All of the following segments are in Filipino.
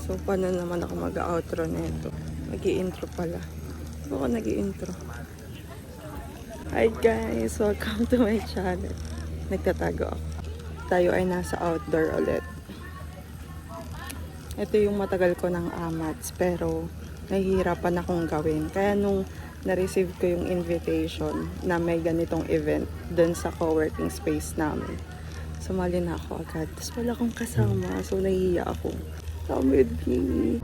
So, paano naman ako mag-outro nito? Mag-i-intro pala. Ako nag-i-intro. Hi guys! Welcome to my channel. Nagtatago ako. Tayo ay nasa outdoor ulit. Ito yung matagal ko ng amats, pero nahihirapan akong gawin. Kaya nung na-receive ko yung invitation na may ganitong event dun sa co-working space namin, sumali na ako agad. Tapos wala akong kasama, so nahihiya ako. Come with me.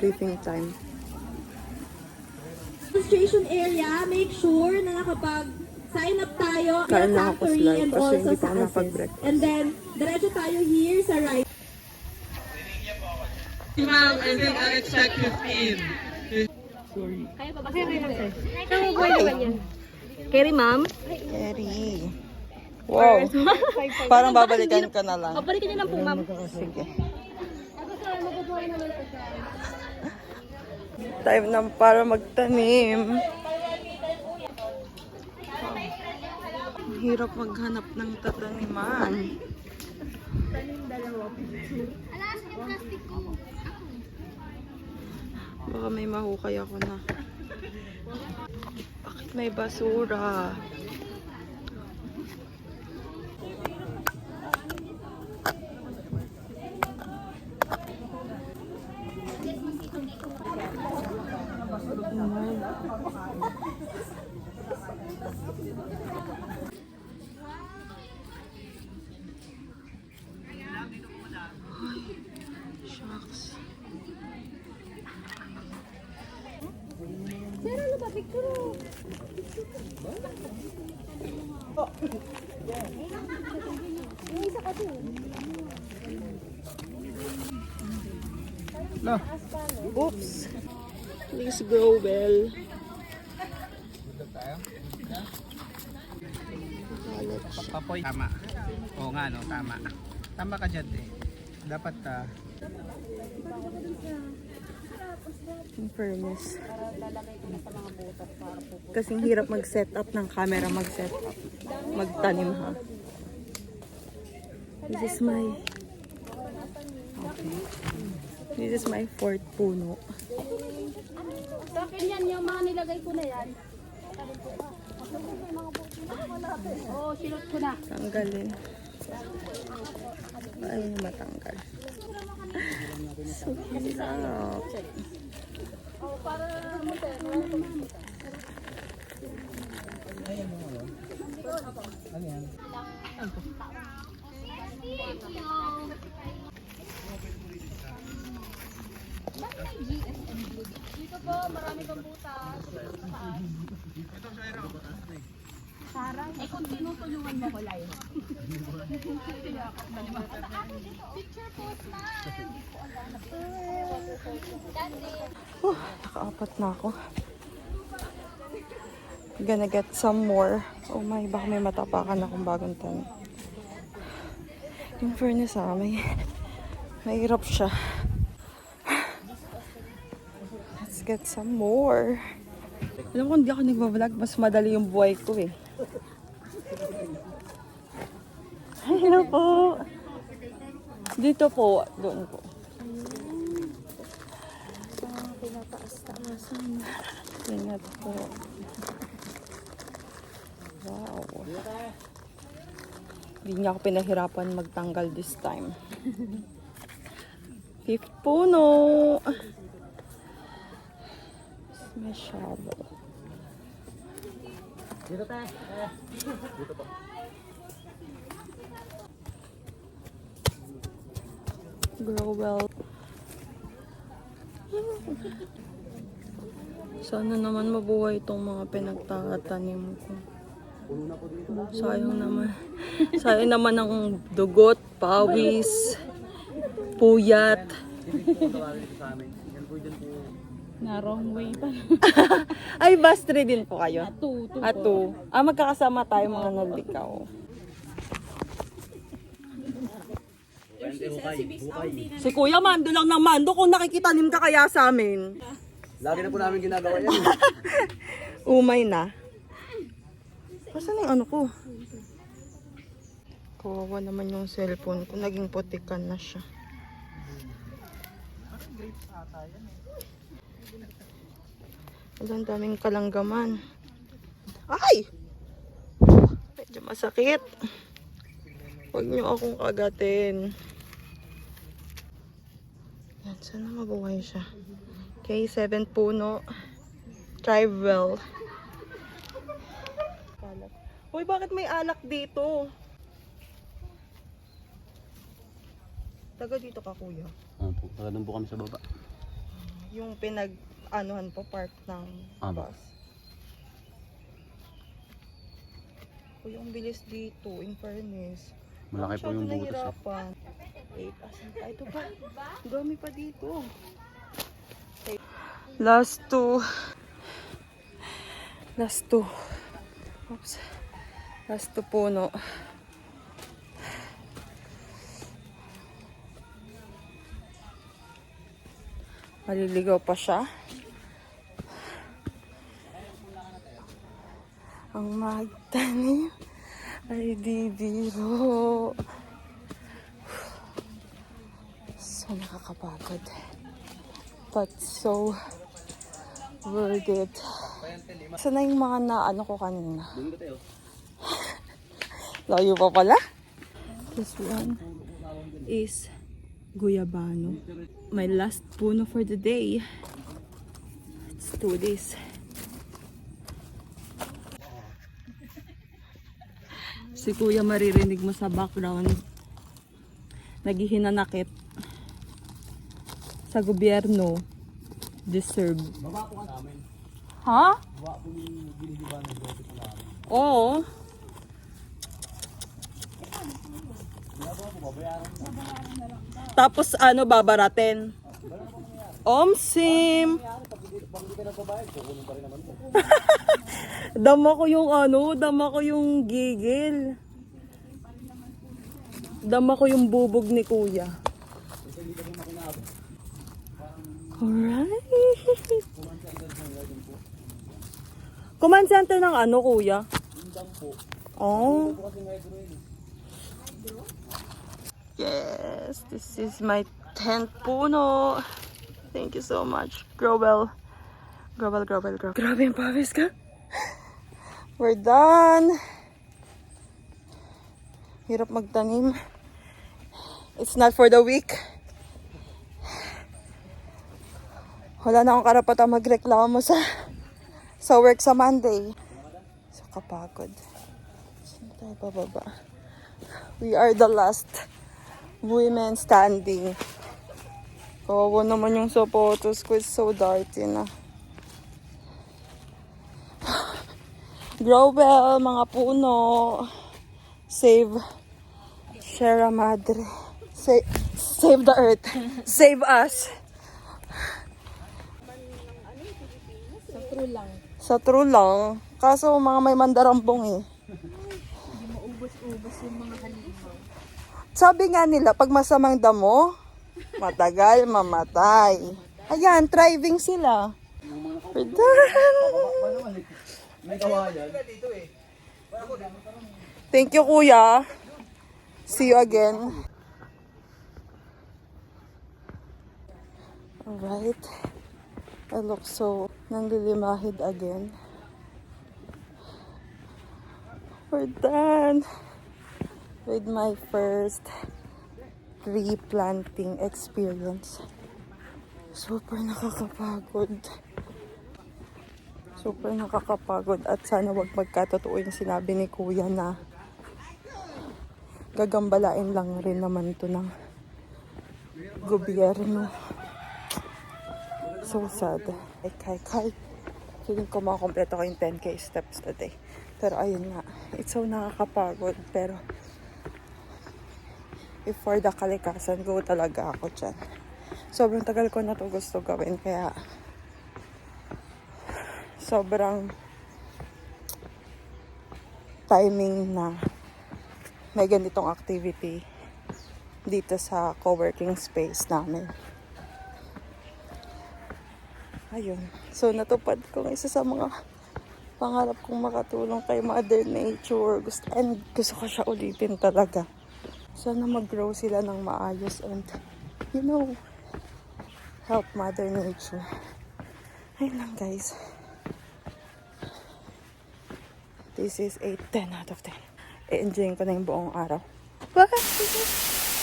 Briefing time. Registration area, make sure na nakapag-sign up tayo Kain sa na ako factory slide and kasi also hindi pa sa ako assist. nakapag-breakfast. And then, diretso tayo here sa right. Ma'am, and then I'll check 15. Kerry, ma'am. Kerry. Wow. Parang babalikan ka na lang. Balikan niyo lang po, ma'am. Sige. Time na para magtanim. Ang hirap maghanap ng tataniman. Baka may mahukay ako na. Bakit may basura? Shucks. Oops. Please grow well. Papoy. Tama. Oo nga, no, tama. Tama ka dyan eh. Dapat, In fairness. Kasing hirap mag-set up ng camera, mag-set up. Magtanim ha. This is my... Okay. This is my fourth puno. Sa akin yan, yung mga nilagay ko na yan. Oo, sinot ko na. Tanggalin. Ay, matanggal. So, hirap. Dito po, marami pang butas. Sarah, eh kung tinutulungan mo ko live. Picture post na. Nakaapat na ako. Gonna get some more. Oh my, baka may matapakan akong bagong tanim. Yung furnace may hirap siya. Let's get some more. Alam ko, hindi ako nagbablog. Mas madali yung buhay ko eh. Hello po. Dito po. Doon po. Pinataas-taasan. Ingat po. Wow. Hindi niya ako pinahirapan magtanggal this time. Fifth puno. May shovel. Dito tayo. Dito po. Grow well. Sana naman mabuhay itong mga pinagtatanim ko. Sayang naman. Sayang naman ang dugot, pawis, puyat. Na wrong way pa. Ay, bus 3 din po kayo? Two po. Ato. Magkakasama tayo mga nalikaw. Si Kuya Mando lang ng Mando kung nakikitanim ka kaya sa amin. Lagi na po namin ginagawa yan. Umay na. Saan yung ano ko? Kawawa naman yung cellphone ko. Naging putikan na siya. Ang daming kalanggaman. Ay! Medyo masakit. Huwag niyo akong kagatin. Yan, sana mabuhay siya. Okay, 7 puno. Thrive well. Uy, bakit may alak dito? Taga dito ka, kuya. Opo, taga doon po kami sa baba. Yung pinag-anuhan po, park ng bus. Uy, ang bilis dito, in fairness. Malaki po yung butas. Nahirapan. Wait, asan pa? Ito pa. Dami pa dito. Okay. Last two. Oops. Last two puno. Maliligaw pa siya. Ang magtanim ay di biro. So nakakapagod. But so worth it. Sana yung mga naano ko kanina. Layo pa pala. This one is Guyabano. My last puno for the day. Let's do this. Si Kuya maririnig mo sa background. Naghihinanakit. Sa gobyerno. Deserve. Ha? Oo. Tapos ano babaratin? Omsim. Dama ko yung gigil. Dama ko yung bubog ni Kuya. Alright. Command center ng ano, Kuya? Oh. Yes, this is my 10th puno. Thank you so much. Grow well. Grow. Grabe yung pawis ka. We're done. Hirap magtanim. It's not for the weak. Wala na akong karapatang magreklamo sa work sa Monday. So kapagod. Saan tayo bababa? We are the last women standing. Kawawa naman yung sapatos ko. It's so dirty na. Grow well, mga puno. Save Sierra Madre. Save the earth. Save us. Sa true lang. Kaso mga may mandarambong eh. Hindi maubos-ubos yung mga halimaw. Sabi nga nila, pag masamang damo, matagal mamatay. Ayan, thriving sila. We're done. Thank you, Kuya. See you again. Alright. I look so nanlilimahid again. We're done with my first tree planting experience. Super nakakapagod. Super nakakapagod at sana wag magkatotoo yung sinabi ni Kuya na gagambalain lang rin naman to ng gobyerno. So sad. Kay. Feeling ko makakompleto ko yung 10K steps today. Pero ayun nga, it's so nakakapagod. Pero if for the kalikasan, go talaga ako dyan. Sobrang tagal ko na to gusto gawin. Kaya sobrang timing na may ganitong activity dito sa co-working space namin. Ayun. So, natupad ko isa sa mga pangarap kong makatulong kay Mother Nature. Gusto ko siya ulitin talaga. Sana mag-grow sila ng maayos and, help Mother Nature. Ayun lang, guys. This is a 10 out of 10. I-enjoyin ko na yung buong araw. Bye!